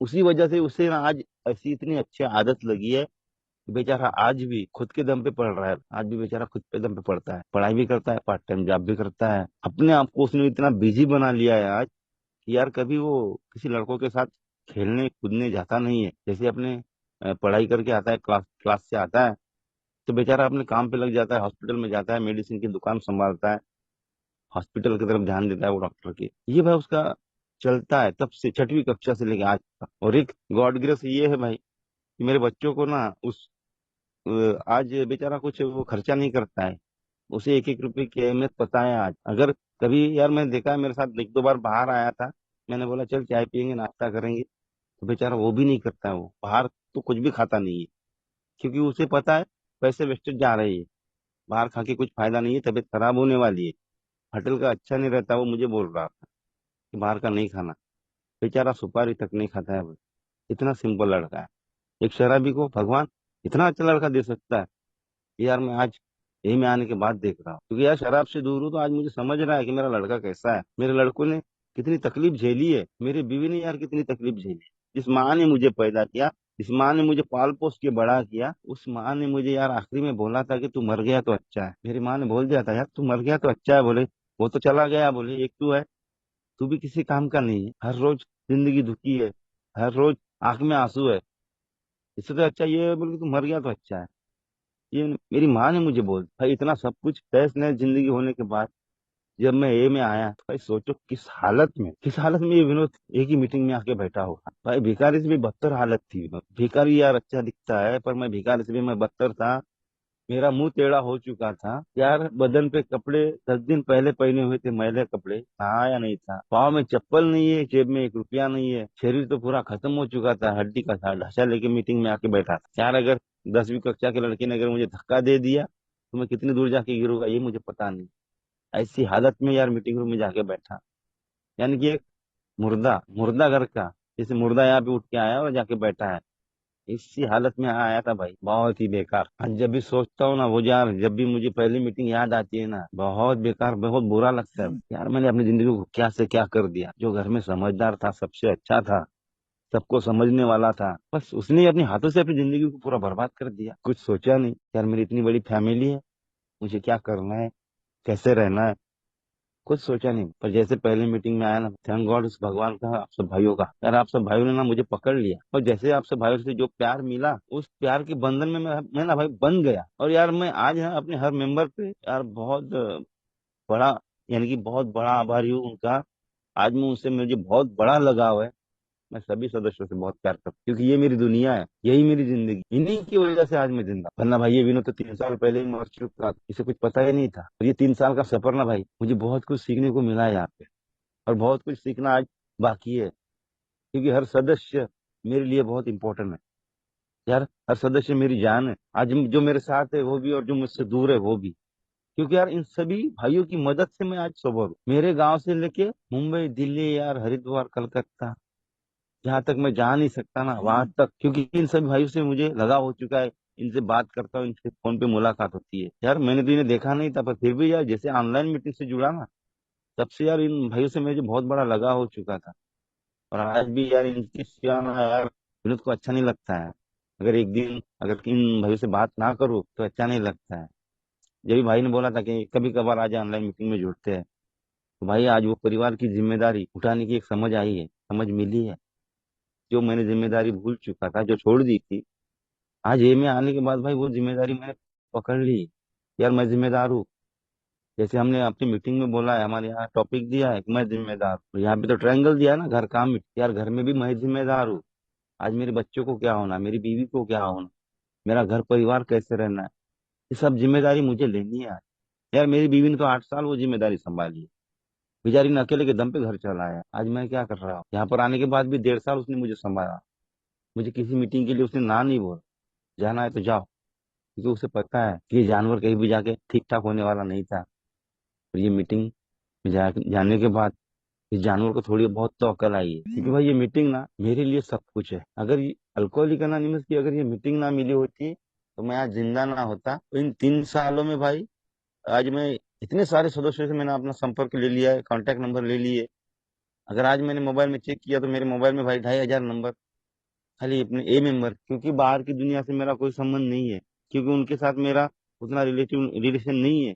[SPEAKER 1] उसी वजह से उसे ना आज ऐसी इतनी अच्छी आदत लगी है कि बेचारा आज भी खुद के दम पे पढ़ रहा है। आज भी बेचारा खुद के दम पे पढ़ता है, पढ़ाई भी करता है, पार्ट टाइम जॉब भी करता है। अपने आप को उसने इतना बिजी बना लिया है आज कि यार कभी वो किसी लड़कों के साथ खेलने कूदने जाता नहीं है। जैसे अपने पढ़ाई करके आता है, क्लास क्लास से आता है, तो बेचारा अपने काम पे लग जाता है, हॉस्पिटल में जाता है, मेडिसिन की दुकान संभालता है, हॉस्पिटल की तरफ ध्यान देता है वो डॉक्टर की। ये भाई उसका चलता है तब से, 6वीं कक्षा से लेके आज तक। और एक गॉड ग्रेस ये है भाई कि मेरे बच्चों को ना आज बेचारा कुछ वो खर्चा नहीं करता है। उसे एक एक रुपए की अहमियत पता है आज। अगर कभी यार मैंने देखा है, मेरे साथ एक दो बार बाहर आया था, मैंने बोला चल चाय पियेंगे, नाश्ता करेंगे, तो बेचारा वो भी नहीं करता है। वो बाहर तो कुछ भी खाता नहीं है, क्योंकि उसे पता है पैसे वेस्टेज जा रहे हैं, बाहर खा के कुछ फायदा नहीं है, तबीयत खराब होने वाली है, होटल का अच्छा नहीं रहता। वो मुझे बोल रहा था कि बाहर का नहीं खाना। बेचारा सुपारी तक नहीं खाता है वो, इतना सिंपल लड़का है। एक शराबी को भगवान इतना अच्छा लड़का दे सकता है, ये यार मैं आज यही में आने के बाद देख रहा हूँ। क्योंकि यार शराब से दूर हूँ तो आज मुझे समझ रहा है कि मेरा लड़का कैसा है, मेरे लड़कों ने कितनी तकलीफ झेली है, मेरी बीवी ने यार कितनी तकलीफ झेली है। जिस माँ ने मुझे पैदा किया, जिस माँ ने मुझे पाल पोस के बड़ा किया, उस माँ ने मुझे यार आखिरी में बोला था कि तू मर गया तो अच्छा है। मेरी माँ ने बोल दिया था यार तू मर गया तो अच्छा है, बोले वो तो चला गया, बोले एक तू है, तू भी किसी काम का नहीं है, हर रोज जिंदगी दुखी है, हर रोज आंख में आंसू है, इससे तो अच्छा ये है, बोले तू मर गया तो अच्छा है। ये मेरी माँ ने मुझे बोल भाई, इतना सब कुछ तहस नहस जिंदगी होने के बाद जब मैं ए में आया तो भाई सोचो किस हालत में ये विनोद एक ही मीटिंग में आके बैठा होगा। भाई भिखारी से भी बदतर हालत थी विनोद। भिखारी यार अच्छा दिखता है, पर मैं भिखारी से भी मैं बदतर था। मेरा मुंह टेढ़ा हो चुका था यार, बदन पे कपड़े 10 दिन पहले पहने हुए थे, मैले कपड़े, नहाया नहीं था, पाँव में चप्पल नहीं है, जेब में 1 रुपया नहीं है, शरीर तो पूरा खत्म हो चुका था, हड्डी का था ढांचा लेके मीटिंग में आके बैठा था यार। अगर 10वीं कक्षा के लड़के ने अगर मुझे धक्का दे दिया तो मैं कितनी दूर जाके गिरूंगा ये मुझे पता नहीं। ऐसी हालत में यार मीटिंग रूम में जाके बैठा, यानी कि एक मुर्दा मुर्दा घर का, जैसे मुर्दा यहाँ पे उठ के आया और जाके बैठा है, इसी हालत में आया था भाई, बहुत ही बेकार। आज जब भी सोचता हूँ ना वो यार, जब भी मुझे पहली मीटिंग याद आती है ना, बहुत बेकार, बहुत बुरा लगता है यार। मैंने अपनी जिंदगी को क्या से क्या कर दिया। जो घर में समझदार था, सबसे अच्छा था, सबको समझने वाला था, बस उसने अपने हाथों से अपनी जिंदगी को पूरा बर्बाद कर दिया। कुछ सोचा नहीं यार, मेरी इतनी बड़ी फैमिली है, मुझे क्या करना है, कैसे रहना है, कुछ सोचा नहीं। पर जैसे पहले मीटिंग में आया ना, थैंक गॉड उस भगवान का, आप सब भाइयों का, यार आप सब भाइयों ने ना मुझे पकड़ लिया, और जैसे आप सब भाइयों से जो प्यार मिला, उस प्यार के बंधन में मैं ना भाई बन गया। और यार मैं आज ना अपने हर मेंबर पे यार बहुत बड़ा, यानी कि बहुत बड़ा आभारी हूँ उनका। आज मैं उनसे, मुझे बहुत बड़ा लगाव है। मैं सभी सदस्यों से बहुत प्यार करता हूँ, क्योंकि ये मेरी दुनिया है, यही मेरी जिंदगी, इन्हीं की वजह से आज मैं जिंदा। वरना भाई ये विनोद तो 3 साल पहले ही मर चुका, इसे कुछ पता ही नहीं था। और ये 3 साल का सफर ना भाई, मुझे बहुत कुछ सीखने को मिला है यहाँ पे, और बहुत कुछ सीखना आज बाकी है, क्योंकि हर सदस्य मेरे लिए बहुत इंपॉर्टेंट है यार। हर सदस्य मेरी जान है आज, जो मेरे साथ है वो भी, और जो मुझसे दूर है वो भी। क्योंकि यार इन सभी भाइयों की मदद से मैं आज सोबर हूँ। मेरे गांव से लेके मुंबई, दिल्ली, यार हरिद्वार, कलकत्ता, जहां तक मैं जा नहीं सकता ना वहां तक, क्योंकि इन सभी भाइयों से मुझे लगाव हो चुका है। इनसे बात करता हूँ, इनसे फोन पे मुलाकात होती है यार। मैंने तो इन्हें देखा नहीं था, पर फिर भी यार जैसे ऑनलाइन मीटिंग से जुड़ा ना, तब से यार इन भाइयों से मुझे बहुत बड़ा लगाव हो चुका था। और आज भी यार इनकी सिवा ना यार विनोद को अच्छा नहीं लगता है। अगर एक दिन अगर इन भाइयों से बात ना करूँ तो अच्छा नहीं लगता है। जब भी भाई ने बोला था कि कभी कभार आज ऑनलाइन मीटिंग में जुड़ते हैं, तो भाई आज वो परिवार की जिम्मेदारी उठाने की एक समझ आई है, समझ मिली है। जो मैंने जिम्मेदारी भूल चुका था, जो छोड़ दी थी, आज ये में आने के बाद भाई वो जिम्मेदारी मैंने पकड़ ली। यार मैं जिम्मेदार हूँ। जैसे हमने अपनी मीटिंग में बोला है, हमारे यहाँ टॉपिक दिया है कि मैं जिम्मेदार हूँ। यहाँ पे तो ट्रायंगल दिया है ना, घर काम मिट्टी। यार घर में भी मैं जिम्मेदार हूँ। आज मेरे बच्चों को क्या होना, मेरी बीवी को क्या होना, मेरा घर परिवार कैसे रहना है, ये सब जिम्मेदारी मुझे लेनी है आज। यार मेरी बीवी ने तो 8 साल वो जिम्मेदारी संभाली है। बेचारी ने अकेले के दम पे घर चलाया। आज मैं क्या कर रहा हूँ, यहाँ पर आने के बाद भी 1.5 साल उसने मुझे संभाला। मुझे किसी मीटिंग के लिए उसने ना नहीं बोला, जाना है तो जाओ। क्योंकि उसे पता है कि ये जानवर कहीं भी जाके ठीक ठाक होने वाला नहीं था। और ये मीटिंग में जाने के बाद इस जानवर को थोड़ी बहुत तो अकल आई है। क्योंकि भाई ये मीटिंग ना मेरे लिए सब कुछ है। अगर ये अल्कोहलिक अनोनिमस की अगर ये मीटिंग ना मिली होती तो मैं आज जिंदा ना होता। तो इन 3 सालों में भाई आज मैं इतने सारे सदस्यों से मैंने अपना संपर्क ले लिया है, कांटेक्ट नंबर ले लिए। अगर आज मैंने मोबाइल में चेक किया तो मेरे मोबाइल में भाई 2,500 नंबर खाली अपने ए मेंबर। क्योंकि बाहर की दुनिया से मेरा कोई संबंध नहीं है, क्योंकि उनके साथ मेरा उतना रिलेटिव रिलेशन नहीं है।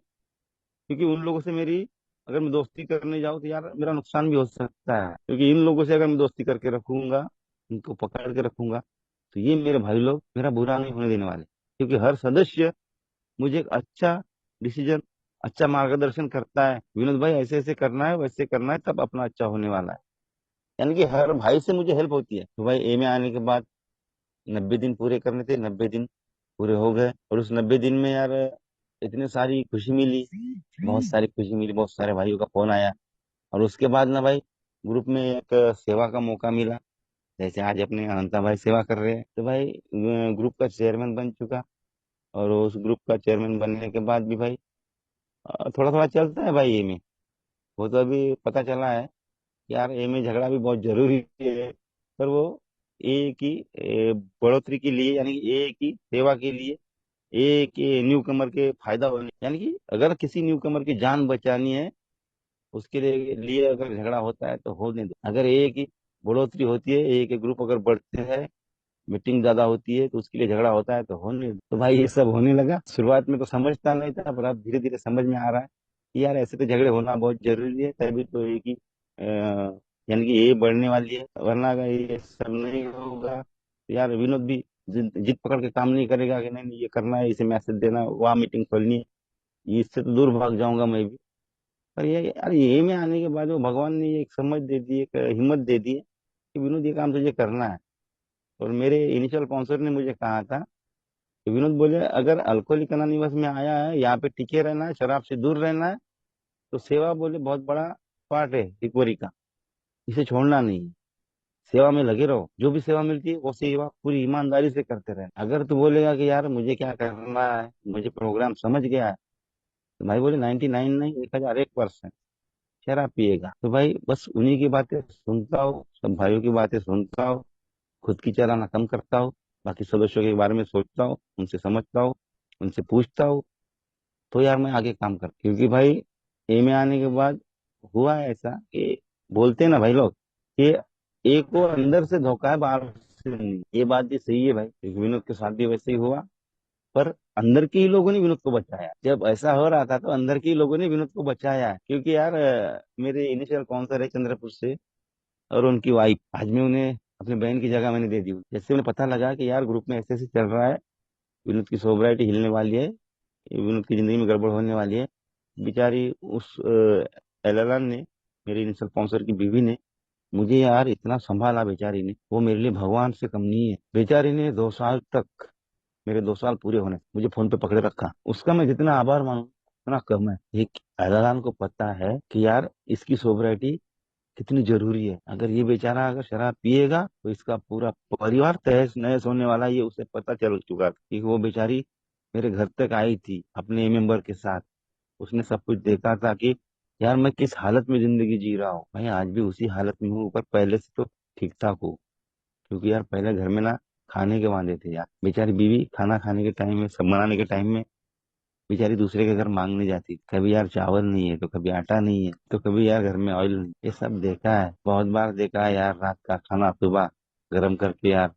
[SPEAKER 1] क्योंकि उन लोगों से मेरी अगर मैं दोस्ती करने जाऊँ तो यार मेरा नुकसान भी हो सकता है। क्योंकि इन लोगों से अगर मैं दोस्ती करके रखूंगा, इनको पकड़ के रखूंगा, तो ये मेरे भाई लोग मेरा बुरा नहीं होने देने वाले। क्योंकि हर सदस्य मुझे एक अच्छा डिसीजन, अच्छा मार्गदर्शन करता है, विनोद भाई ऐसे ऐसे करना है, वैसे करना है, तब अपना अच्छा होने वाला है। यानी कि हर भाई से मुझे हेल्प होती है। तो भाई ए में आने के बाद 90 दिन पूरे करने थे, 90 दिन पूरे हो गए। और उस 90 दिन में यार इतनी सारी खुशी मिली, बहुत सारी खुशी मिली, बहुत सारे भाइयों का फोन आया। और उसके बाद ना भाई ग्रुप में एक सेवा का मौका मिला। जैसे आज अपने अनंता भाई सेवा कर रहे हैं, तो भाई ग्रुप का चेयरमैन बन चुका। और उस ग्रुप का चेयरमैन बनने के बाद भी भाई थोड़ा थोड़ा चलता है भाई ये में। वो तो अभी पता चला है कि यार ये में झगड़ा भी बहुत जरूरी है। पर वो एक ही बढ़ोतरी के लिए, यानी कि एक ही सेवा के लिए, एक न्यू कमर के फायदा होने, यानी कि अगर किसी न्यू कमर की जान बचानी है उसके लिए अगर झगड़ा होता है तो होने दो। अगर एक ही बढ़ोतरी होती है, एक एक ग्रुप अगर बढ़ते हैं, मीटिंग ज्यादा होती है, तो उसके लिए झगड़ा होता है तो होने दो। तो भाई ये सब होने लगा। शुरुआत में तो समझता नहीं था, पर अब धीरे धीरे समझ में आ रहा है कि यार ऐसे तो झगड़े होना बहुत जरूरी है। तभी तो एक ही यानी कि ये बढ़ने वाली है, वरना अगर ये सब नहीं होगा तो यार विनोद भी जिद पकड़ के काम नहीं करेगा कि नहीं नहीं ये करना है, इसे मैसेज देना है, वहाँ मीटिंग खोलनी है, इससे तो दूर भाग जाऊंगा मैं भी। पर ये यार ये में आने के बाद वो भगवान ने ये एक समझ दे दी, एक हिम्मत दे दी है कि विनोद ये काम तुझे करना है। और मेरे इनिशियल स्पॉन्सर ने मुझे कहा था कि विनोद बोले अगर अल्कोहलिक अनोनिमस में आया है, यहाँ पे टिके रहना है, शराब से दूर रहना है, तो सेवा बोले बहुत बड़ा पार्ट है रिकवरी का, इसे छोड़ना नहीं है। सेवा में लगे रहो, जो भी सेवा मिलती है वो सेवा पूरी ईमानदारी से करते रहना। अगर तू बोलेगा कि यार मुझे क्या करना है, मुझे प्रोग्राम समझ गया है, तो भाई बोले 99 नहीं, 1,001% शराब पिएगा। तो भाई बस उन्हीं की बातें सुनता हूँ, सब भाइयों की बातें सुनता हूँ, खुद की चलाना कम करता हूँ, बाकी सदस्यों के बारे में सोचता हूँ, उनसे समझता हूँ, उनसे पूछता हूँ, तो यार मैं आगे काम करता हूँ। क्योंकि भाई ए में आने के बाद हुआ है ऐसा कि बोलते हैं ना भाई लोग कि एक को अंदर से धोखा है, बाहर से नहीं। ये बात भी सही है भाई, क्योंकि विनोद के साथ भी वैसे ही हुआ। पर अंदर के ही लोगों ने विनोद को बचाया। जब ऐसा हो रहा था तो अंदर के ही लोगों ने विनोद को बचाया है। क्योंकि यार मेरे इनिशियल स्पॉन्सर है चंद्रपुर से, और उनकी वाइफ, आज मैं उन्हें अपनी बहन की जगह मैंने दे दी। जैसे उन्हें पता लगा कि यार ग्रुप में ऐसे ऐसे चल रहा है, विनोद की सोबराइटी हिलने वाली है, विनोद की जिंदगी में गड़बड़ होने वाली है, बेचारी उस एलएलआर ने, मेरे इनिशियल स्पॉन्सर की बीवी ने मुझे यार इतना संभाला। बेचारी ने, वो मेरे लिए भगवान से कम नहीं है। बेचारी ने 2 साल तक, मेरे 2 साल पूरे होने मुझे फोन पे पकड़े रखा। उसका मैं जितना आभार मानूं उतना कम है। एक एलएलआर को पता है कि यार इसकी सोबराइटी कितनी जरूरी है। अगर ये बेचारा अगर शराब पिएगा तो इसका पूरा परिवार तहस नहस होने वाला है, ये उसे पता चल चुका था। कि वो बेचारी मेरे घर तक आई थी अपने मेंबर के साथ, उसने सब कुछ देखा था कि यार मैं किस हालत में जिंदगी जी रहा हूँ। भाई आज भी उसी हालत में हूँ, पर पहले से तो ठीक ठाक हूँ। क्योंकि यार पहले घर में ना खाने के वांदे थे यार। बेचारी बीवी खाना खाने के टाइम में, सब बनाने के टाइम में बेचारी दूसरे के घर मांगने जाती। कभी यार चावल नहीं है, तो कभी आटा नहीं है, तो कभी यार घर में ऑयल नहीं। ये सब देखा है, बहुत बार देखा है यार। रात का खाना सुबह गर्म करके यार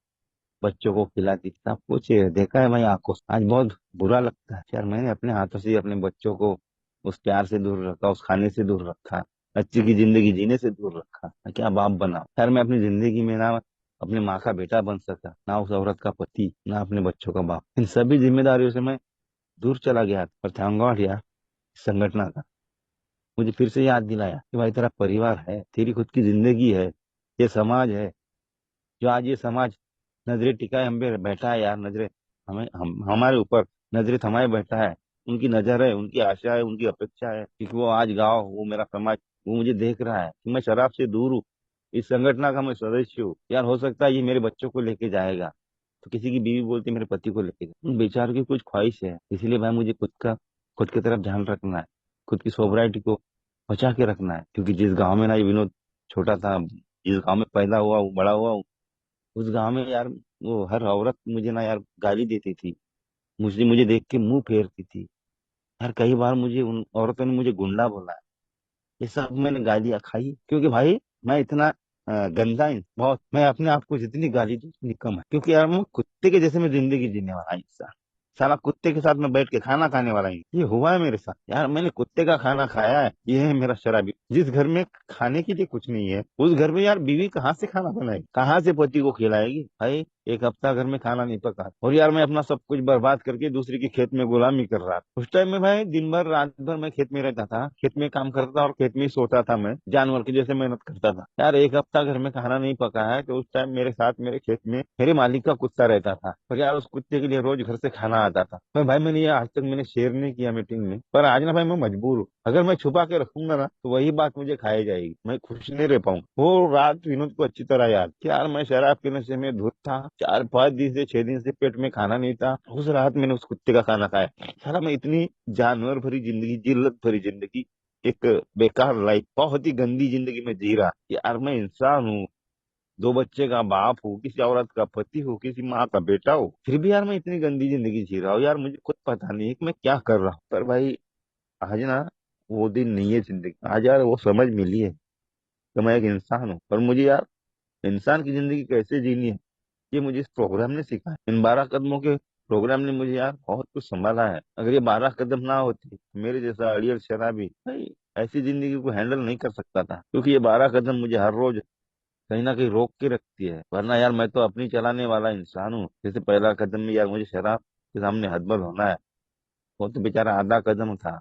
[SPEAKER 1] बच्चों को खिलाती, सब कुछ देखा है भाई आंखों से। आज बहुत बुरा लगता है यार, मैंने अपने हाथों से अपने बच्चों को उस प्यार से दूर रखा, उस खाने से दूर रखा, अच्छी की जिंदगी जीने से दूर रखा। मैं क्या बाप बना यार। मैं अपनी जिंदगी में ना अपनी माँ का बेटा बन सका, ना उस औरत का पति, ना अपने बच्चों का बाप। इन सभी जिम्मेदारियों से मैं दूर चला गया। पर थैंक गॉड यार, संगठन का मुझे फिर से याद दिलाया कि भाई तेरा परिवार है, तेरी खुद की जिंदगी है, ये समाज है। जो आज ये समाज नजरे टिकाए हम पे बैठा है यार, नजरे हमारे ऊपर नजरे थमाए बैठा है। उनकी नजर है, उनकी आशा है, उनकी अपेक्षा है कि वो आज गाँव, वो मेरा समाज, वो मुझे देख रहा है कि मैं शराब से दूर हूँ, इस संगठन का मैं सदस्य हूँ। यार हो सकता है ये मेरे बच्चों को लेके जाएगा, तो किसी की बीवी बोलती है मेरे पति को लेके जा। उन बेचारों की कुछ ख्वाहिश है, इसलिए भाई मुझे खुद की तरफ ध्यान रखना है, खुद की सोबराइटी को बचा के रखना है। क्योंकि जिस गांव में ना ये विनोद छोटा था, जिस गांव में पैदा हुआ हूँ, बड़ा हुआ हूँ, उस गांव में यार वो हर औरत मुझे ना यार गाली देती थी, मुझे मुझे देख के मुंह फेरती थी। यार कई बार मुझे उन औरतों ने मुझे गुंडा बोला है। ये सब मैंने गालियां खाई, क्योंकि भाई मैं इतना गंदा बहुत, मैं अपने आप को जितनी गाली दूं उतनी कम है। क्योंकि यार मैं कुत्ते के जैसे मैं जिंदगी जीने वाला इंसान, साला कुत्ते के साथ में बैठ के खाना खाने वाला ही ये हुआ है मेरे साथ। यार मैंने कुत्ते का खाना खाया है, ये है मेरा शराबी। जिस घर में खाने के लिए कुछ नहीं है, उस घर में यार बीवी कहाँ से खाना बनाएगी, कहाँ से पति को खिलाएगी भाई। एक हफ्ता घर में खाना नहीं पका, और यार मैं अपना सब कुछ बर्बाद करके दूसरे के खेत में गुलामी कर रहा था। उस टाइम में भाई दिन भर रात भर मैं खेत में रहता था, खेत में काम करता था और खेत में ही सोता था, मैं जानवर की जैसे मेहनत करता था। यार एक हफ्ता घर में खाना नहीं पका है, तो उस टाइम मेरे साथ मेरे खेत में मेरे मालिक का कुत्ता रहता था, और यार उस कुत्ते के लिए रोज घर से खाना आता था। पर भाई मैंने ये आज तक मैंने शेयर नहीं किया मीटिंग में, पर आज ना भाई मैं मजबूर हूँ। अगर मैं छुपा के रखूंगा ना तो वही बात मुझे खाई जाएगी, मैं खुश नहीं रह पाऊंगा। वो रात विनोद को अच्छी तरह याद कि यार मैं शराब के नशे में धुत था, 4-5 दिन से 6 दिन से पेट में खाना नहीं था। उस रात मैंने उस कुत्ते का खाना खाया। साला मैं इतनी जानवर भरी जिंदगी, जिल्लत भरी जिंदगी, एक बेकार लाइफ, बहुत ही गंदी जिंदगी में जी रहा। यार मैं इंसान हूँ, 2 बच्चे का बाप हूँ, किसी औरत का पति हूँ, किसी माँ का बेटा हूँ, फिर भी यार मैं इतनी गंदी जिंदगी जी रहा हूँ। यार मुझे खुद पता नहीं है कि मैं क्या कर रहा हूँ। पर भाई आज ना वो दिन नहीं है जिंदगी, आज यार वो समझ मिली है कि मैं एक इंसान हूँ। और मुझे यार इंसान की जिंदगी कैसे जीनी है, ये मुझे इस प्रोग्राम ने सिखाया। इन 12 कदमों के प्रोग्राम ने मुझे यार बहुत कुछ संभाला है। अगर ये 12 कदम ना होती तो मेरे जैसा अड़ियल शराबी भाई ऐसी जिंदगी को हैंडल नहीं कर सकता था। क्योंकि ये 12 कदम मुझे हर रोज कहीं ना कहीं रोक के रखती है, वरना यार मैं तो अपनी चलाने वाला इंसान हूँ। जैसे पहला कदम में यार मुझे शराब के सामने हदबल होना है, वो तो बेचारा आधा कदम था।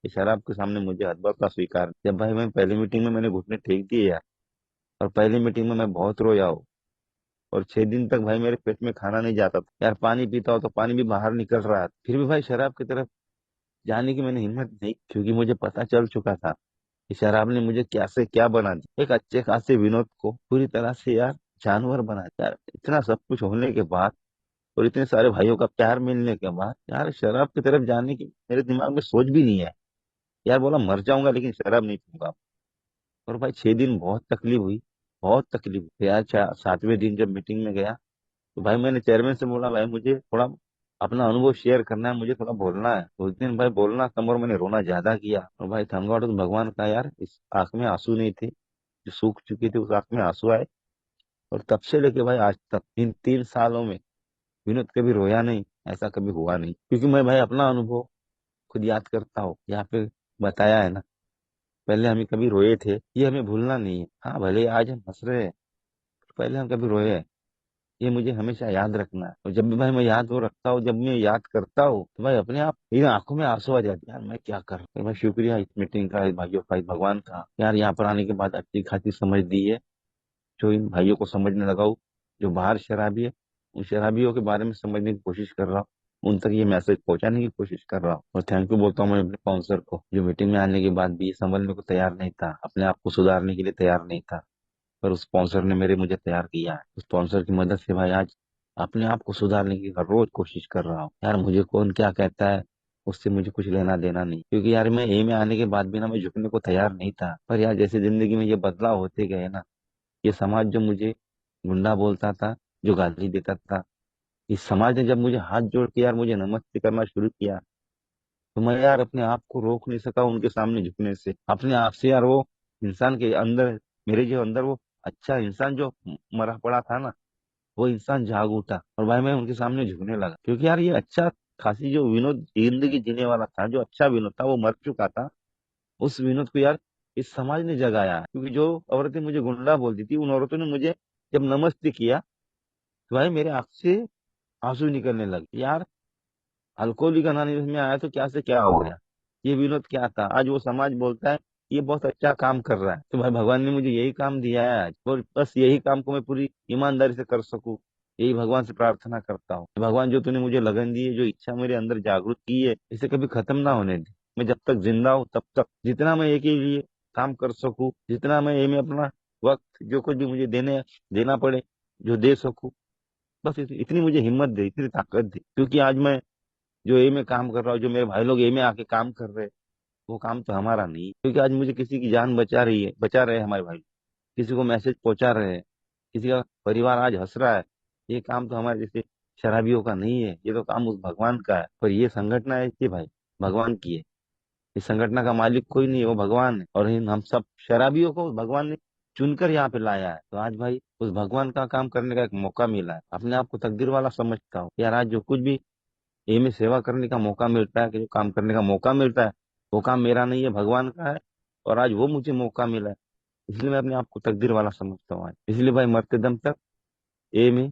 [SPEAKER 1] ये शराब के सामने मुझे हदबल का स्वीकार। जब भाई मैं पहली मीटिंग में मैंने घुटने टेक दिए यार, और पहली मीटिंग में मैं बहुत रोया हूँ, और 6 दिन तक भाई मेरे पेट में खाना नहीं जाता था यार, पानी पीता हो तो पानी भी बाहर निकल रहा था, फिर भी भाई शराब की तरफ जाने की मैंने हिम्मत नहीं, क्योंकि मुझे पता चल चुका था कि शराब ने मुझे क्या से क्या बना दिया। एक अच्छे खासे विनोद को पूरी तरह से यार जानवर बना दिया। यार इतना सब कुछ होने के बाद और इतने सारे भाइयों का प्यार मिलने के बाद यार शराब की तरफ जाने की मेरे दिमाग में सोच भी नहीं है। यार बोला मर जाऊंगा लेकिन शराब नहीं पीऊंगा। और भाई 6 दिन बहुत तकलीफ हुई, बहुत तकलीफ हुई यार। 7वें दिन जब मीटिंग में गया तो भाई मैंने चेयरमैन से बोला भाई मुझे थोड़ा अपना अनुभव शेयर करना है, मुझे थोड़ा बोलना है। उस दिन भाई बोलना कम और मैंने रोना ज्यादा किया। और भाई थैंक गॉड उस भगवान का यार इस आंख में आंसू नहीं थे, जो सूख चुकी थी उस आंख में आंसू आए। और तब से लेके भाई आज तक इन 3 सालों में विनोद कभी रोया नहीं, ऐसा कभी हुआ नहीं। क्योंकि मैं भाई अपना अनुभव खुद याद करता हूँ, यहाँ पे बताया है ना, पहले हम कभी रोए थे, ये हमें भूलना नहीं है। हाँ भले आज हम हंस रहे हैं, पहले हम कभी रोए हैं, ये मुझे हमेशा याद रखना है। और जब भी भाई मैं याद वो रखता हूँ, जब मैं याद करता हूँ, तो भाई अपने आप मेरी आंखों में आंसू आ जाते हैं। यार मैं क्या कर रहा हूँ। मैं शुक्रिया इस मीटिंग का, इस भाइयों का, इस भगवान का, यार यहाँ पर आने के बाद अच्छी खासी समझ दी है, जो इन भाइयों को समझने लगा हूँ। जो बाहर शराबी है, उन शराबियों के बारे में समझने की कोशिश कर रहा हूँ, उन तक ये मैसेज पहुंचाने की कोशिश कर रहा हूँ। और थैंक यू बोलता हूँ मैं अपने स्पॉन्सर को, जो मीटिंग में आने के बाद भी ये समझने को तैयार नहीं था, अपने आप को सुधारने के लिए तैयार नहीं था, पर उस स्पॉन्सर ने मेरे मुझे तैयार किया है। उस स्पॉन्सर की मदद से भाई आज अपने आप को सुधारने की हर रोज कोशिश कर रहा हूँ। यार मुझे कौन क्या कहता है उससे मुझे कुछ लेना देना नहीं, क्योंकि यार मैं ए में आने के बाद भी ना मैं झुकने को तैयार नहीं था। पर यार जैसे जिंदगी में ये बदलाव होते गए ना, ये समाज जो मुझे गुंडा बोलता था, जो गाली देता था, इस समाज ने जब मुझे हाथ जोड़ के यार मुझे नमस्ते करना शुरू किया, तो मैं यार अपने आप को रोक नहीं सका उनके सामने झुकने से। अपने आप से यार वो इंसान के अंदर, मेरे जो अंदर वो अच्छा इंसान जो मरा पड़ा था ना, वो इंसान जाग उठा, और भाई मैं उनके सामने झुकने लगा। क्योंकि यार ये अच्छा खासी जो विनोद जिंदगी जीने वाला था, जो अच्छा विनोद था, वो मर चुका था। उस विनोद को यार इस समाज ने जगाया है। क्योंकि जो औरतें मुझे गुंडा बोलती थी, उन औरतों ने मुझे जब नमस्ते किया
[SPEAKER 2] तो भाई मेरे आंख से आंसू निकलने लगे यार। अल्कोहलिक अनोनिमस में आया तो क्या से क्या हो गया। ये विनोद क्या था, आज वो समाज बोलता है ये बहुत अच्छा काम कर रहा है। तो भाई भगवान ने मुझे यही काम दिया है आज, और बस यही काम को मैं पूरी ईमानदारी से कर सकूं, यही भगवान से प्रार्थना करता हूँ। भगवान जो तूने मुझे लगन दी है, जो इच्छा मेरे अंदर जागृत की है, इसे कभी खत्म ना होने दे। मैं जब तक जिंदा हूँ तब तक जितना मैं एक ही लिए काम कर सकूं, जितना मैं ये में अपना वक्त जो कुछ भी मुझे देना पड़े, जो दे सकूं, बस इतनी मुझे हिम्मत दे, इतनी ताकत दे। क्योंकि आज मैं जो ए में काम कर रहा हूँ, जो मेरे भाई लोग ए में आके काम कर रहे हैं, वो काम तो हमारा नहीं है। क्योंकि आज मुझे किसी की जान बचा रहे हैं हमारे भाई, किसी को मैसेज पहुंचा रहे हैं, किसी का परिवार आज हंस रहा है। ये काम तो हमारे जैसे शराबियों का नहीं है, ये तो काम उस भगवान का है। पर ये संगठन है ये भाई भगवान की है। इस संगठन का मालिक कोई नहीं है, वो भगवान है। और हम सब शराबियों को भगवान ने चुनकर यहाँ पे लाया है। तो आज भाई उस भगवान का काम करने का एक मौका मिला है। अपने आप को तकदीर वाला समझता हूँ यार। आज जो कुछ भी ये में सेवा करने का मौका मिलता है, कि जो काम करने का मौका मिलता है, वो काम मेरा नहीं है, भगवान का है। और आज वो मुझे मौका मिला है, इसलिए मैं अपने आप को तकदीर वाला समझता हूँ आज। इसलिए भाई मरते दम तक ये में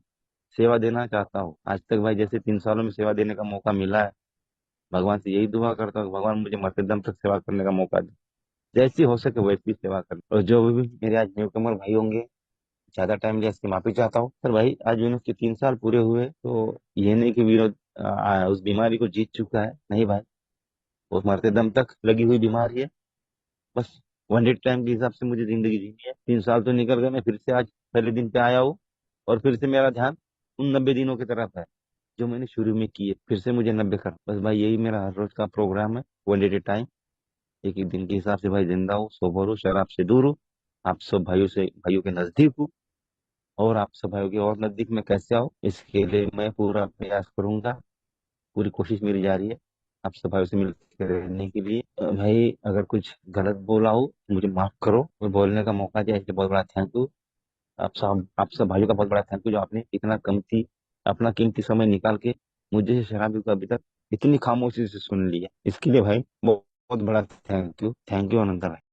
[SPEAKER 2] सेवा देना चाहता हूँ। आज तक भाई जैसे 3 सालों में सेवा देने का मौका मिला है, भगवान से यही दुआ करता हूँ कि भगवान मुझे मरते दम तक सेवा करने का मौका दे, जैसी हो सके वैसी सेवा कर। और जो भी मेरे आज न्यूकमर भाई होंगे, ज्यादा टाइम लिया इसकी माफी चाहता हूँ। पर भाई आज विनोद के 3 साल पूरे हुए, तो ये नहीं कि विनोद उस बीमारी को जीत चुका है, नहीं भाई। वो मरते दम तक लगी हुई बीमारी है। बस 100 टाइम के हिसाब से मुझे जिंदगी जीनी है। 3 साल तो निकल गए, मैं फिर से आज पहले दिन पे आया हूँ। और फिर से मेरा ध्यान उन 90 दिनों की तरफ है जो मैंने शुरू में किए। फिर से मुझे 90 कर, बस भाई यही मेरा हर रोज का प्रोग्राम है। 1 टाइम, एक एक दिन के हिसाब से भाई जिंदा हूँ, सोबर हूँ, शराब से दूर हूँ, आप सब भाइयों के नजदीक हूँ। और आप सब भाइयों के और नजदीक में कैसे आऊँ, इसके लिए मैं पूरा प्रयास करूंगा। पूरी कोशिश मेरी जारी है आप सब भाइयों से मिलकर रहने के लिए। भाई अगर कुछ गलत बोला हो मुझे माफ करो, मुझे बोलने का मौका दिया इसलिए बहुत बड़ा थैंक यू। आप सब भाइयों का बहुत बड़ा थैंक यू, जो आपने इतना कीमती अपना कीमती समय निकाल के मुझे शराबी को अभी तक इतनी खामोशी से सुन लिया। इसके लिए भाई बहुत बहुत बड़ा थैंक यू, थैंक यू अनंता भाई।